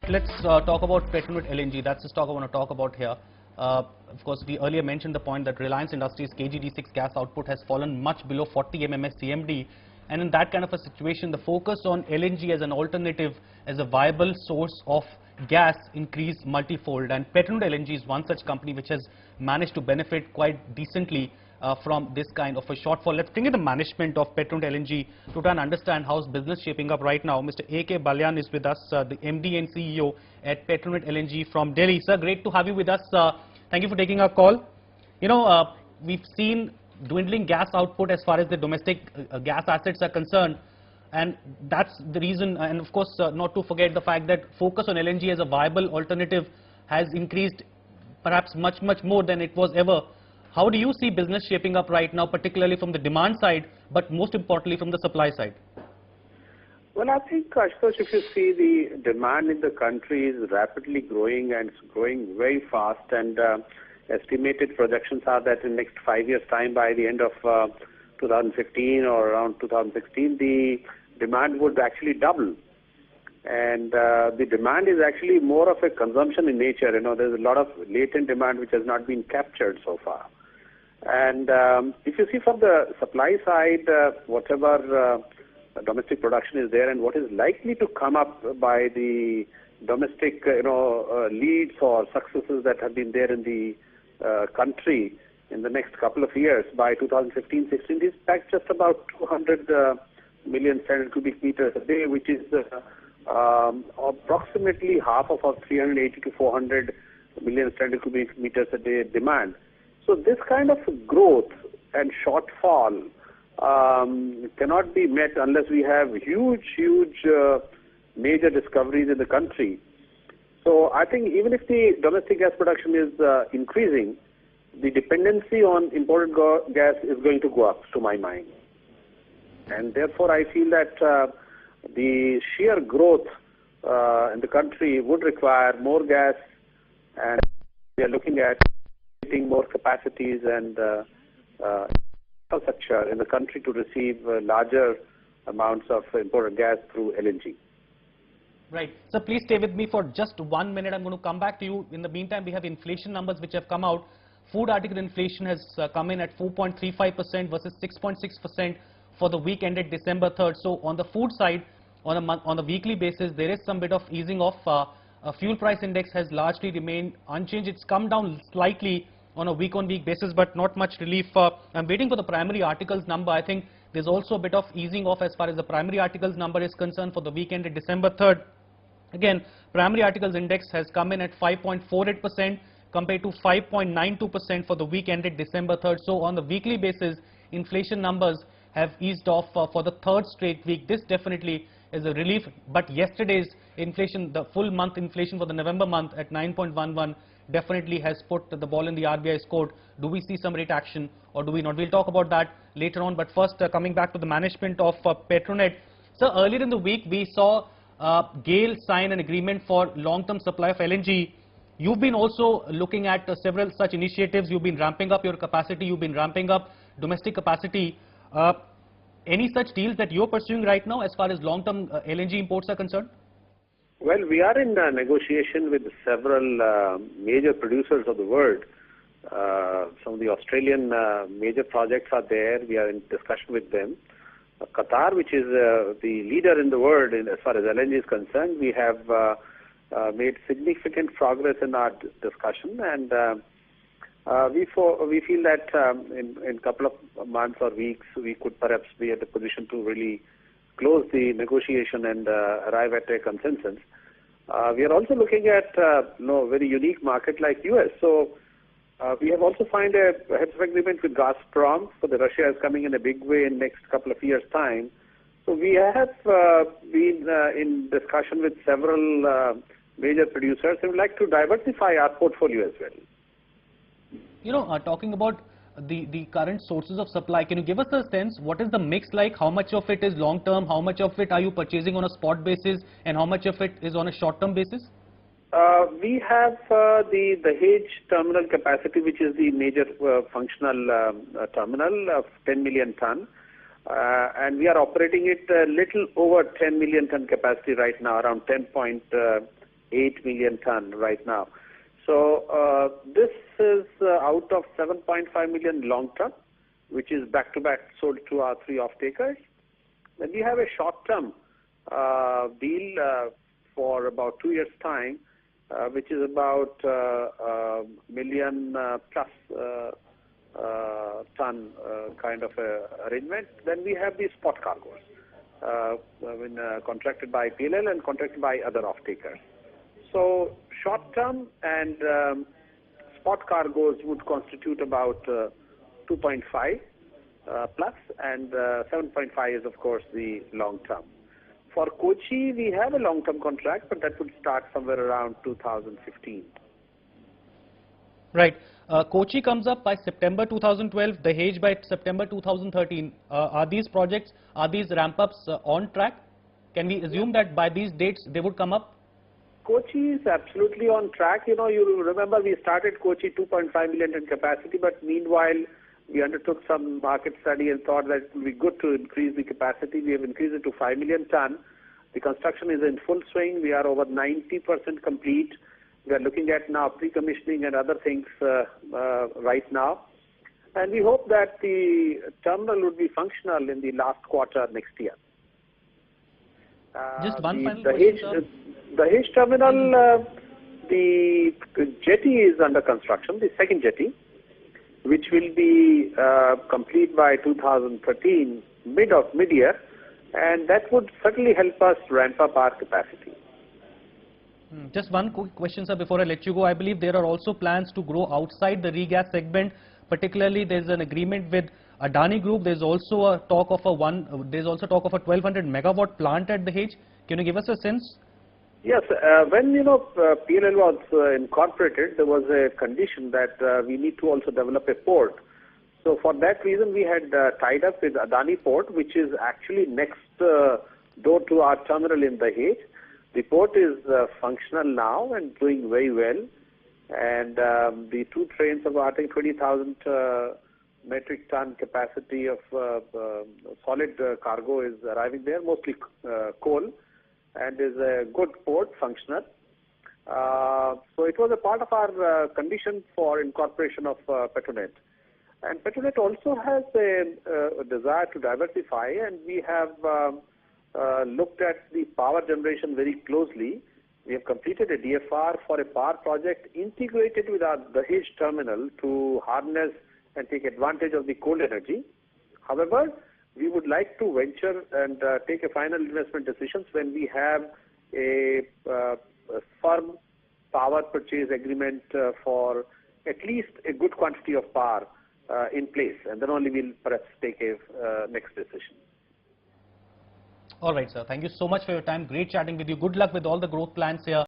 Let's talk about Petronet LNG. That's the stock I want to talk about here. Of course, we earlier mentioned the point that Reliance Industries KG-D6 gas output has fallen much below 40 MMS CMD. And in that kind of a situation, the focus on LNG as an alternative, as a viable source of gas increased multifold. And Petronet LNG is one such company which has managed to benefit quite decently from this kind of a shortfall. Let's bring in the management of Petronet LNG to try and understand how's business shaping up right now. Mr. A.K. Balyan is with us, the MD and CEO at Petronet LNG from Delhi. Sir, great to have you with us. Thank you for taking our call. You know, we've seen dwindling gas output as far as the domestic gas assets are concerned. And that's the reason, and of course, not to forget the fact that focus on LNG as a viable alternative has increased perhaps much more than it was ever. How do you see business shaping up right now, particularly from the demand side, but most importantly from the supply side? Well, I think, Ashutosh, if you see the demand in the country is rapidly growing and it's growing very fast, and estimated projections are that in the next 5 years' time, by the end of 2015 or around 2016, the demand would actually double. And the demand is actually more of a consumption in nature. You know, there's a lot of latent demand which has not been captured so far. And if you see from the supply side, whatever domestic production is there and what is likely to come up by the domestic, leads or successes that have been there in the country in the next couple of years, by 2015-16, is back just about 200 million standard cubic meters a day, which is approximately half of our 380 to 400 million standard cubic meters a day demand. So this kind of growth and shortfall cannot be met unless we have huge major discoveries in the country. So I think even if the domestic gas production is increasing, the dependency on imported gas is going to go up, to my mind. And therefore I feel that the sheer growth in the country would require more gas, and we are looking at creating more capacities and infrastructure in the country to receive larger amounts of imported gas through LNG. Right. So please stay with me for just 1 minute. I'm going to come back to you. In the meantime, we have inflation numbers which have come out. Food article inflation has come in at 4.35% versus 6.6% for the week ended December 3rd. So on the food side, on a weekly basis, there is some bit of easing off. Fuel price index has largely remained unchanged. It's come down slightly on a week-on-week basis, but not much relief. I'm waiting for the primary articles number. I think there's also a bit of easing off as far as the primary articles number is concerned for the week ended December 3rd. Again, primary articles index has come in at 5.48% compared to 5.92% for the week ended December 3rd. So on the weekly basis, inflation numbers have eased off for the third straight week. This definitely is a relief, but yesterday's inflation, the full month inflation for the November month at 9.11 definitely has put the ball in the RBI's court. Do we see some rate action or do we not? We'll talk about that later on, but first coming back to the management of Petronet. So earlier in the week we saw GAIL sign an agreement for long-term supply of LNG. You've been also looking at several such initiatives. You've been ramping up your capacity, you've been ramping up domestic capacity. Any such deals that you're pursuing right now as far as long-term LNG imports are concerned? Well, we are in negotiation with several major producers of the world. Some of the Australian major projects are there. We are in discussion with them. Qatar, which is the leader in the world as far as LNG is concerned, we have made significant progress in our discussion, and we feel that in a couple of months or weeks we could perhaps be at the position to really close the negotiation and arrive at a consensus. We are also looking at a very unique market like US. So we have also signed a heads of agreement with Gazprom, for the Russia is coming in a big way in next couple of years' time. So we have been in discussion with several major producers and would like to diversify our portfolio as well. You know, talking about the current sources of supply, can you give us a sense what is the mix like? How much of it is long term, how much of it are you purchasing on a spot basis, and how much of it is on a short term basis? We have the Dahej terminal capacity, which is the major functional terminal of 10 million ton, and we are operating it a little over 10 million ton capacity right now, around 10.8 8 million ton right now. So this is out of 7.5 million long term, which is back-to-back sold to our 3 off-takers. Then we have a short-term deal for about 2 years' time, which is about million plus ton kind of arrangement. Then we have the spot cargoes, contracted by PLL and contracted by other off-takers. So short-term and spot cargoes would constitute about 2.5 plus, and 7.5 is of course the long-term. For Kochi, we have a long-term contract, but that would start somewhere around 2015. Right. Kochi comes up by September 2012, Dahej by September 2013. Are these projects, are these ramp-ups on track? Can we assume that by these dates they would come up? Kochi is absolutely on track. You know, you remember we started Kochi 2.5 million ton capacity, but meanwhile we undertook some market study and thought that it would be good to increase the capacity. We have increased it to 5 million ton. The construction is in full swing. We are over 90% complete. We are looking at now pre-commissioning and other things right now. And we hope that the terminal would be functional in the last quarter next year. Just one final question, sir. The Dahej terminal, the jetty is under construction, the second jetty, which will be complete by 2013, mid-year, and that would certainly help us ramp up our capacity. Just one quick question, sir, before I let you go. I believe there are also plans to grow outside the regas segment. Particularly, there's an agreement with Adani Group. There's also a talk of a 1200 megawatt plant at Dahej. Can you give us a sense? Yes, when PLL was incorporated, there was a condition that we need to also develop a port. So for that reason, we had tied up with Adani Port, which is actually next door to our terminal in Dahej. The port is functional now and doing very well. And the 2 trains of, I think, 20,000 metric ton capacity of solid cargo is arriving there, mostly coal, and is a good port, functional. So it was a part of our condition for incorporation of Petronet. And Petronet also has a desire to diversify, and we have looked at the power generation very closely. We have completed a DFR for a power project integrated with our Dahej terminal to harness and take advantage of the coal energy. However, we would like to venture and take a final investment decisions when we have a firm power purchase agreement for at least a good quantity of power in place, and then only we'll perhaps take a next decision. All right, sir. Thank you so much for your time. Great chatting with you. Good luck with all the growth plans here.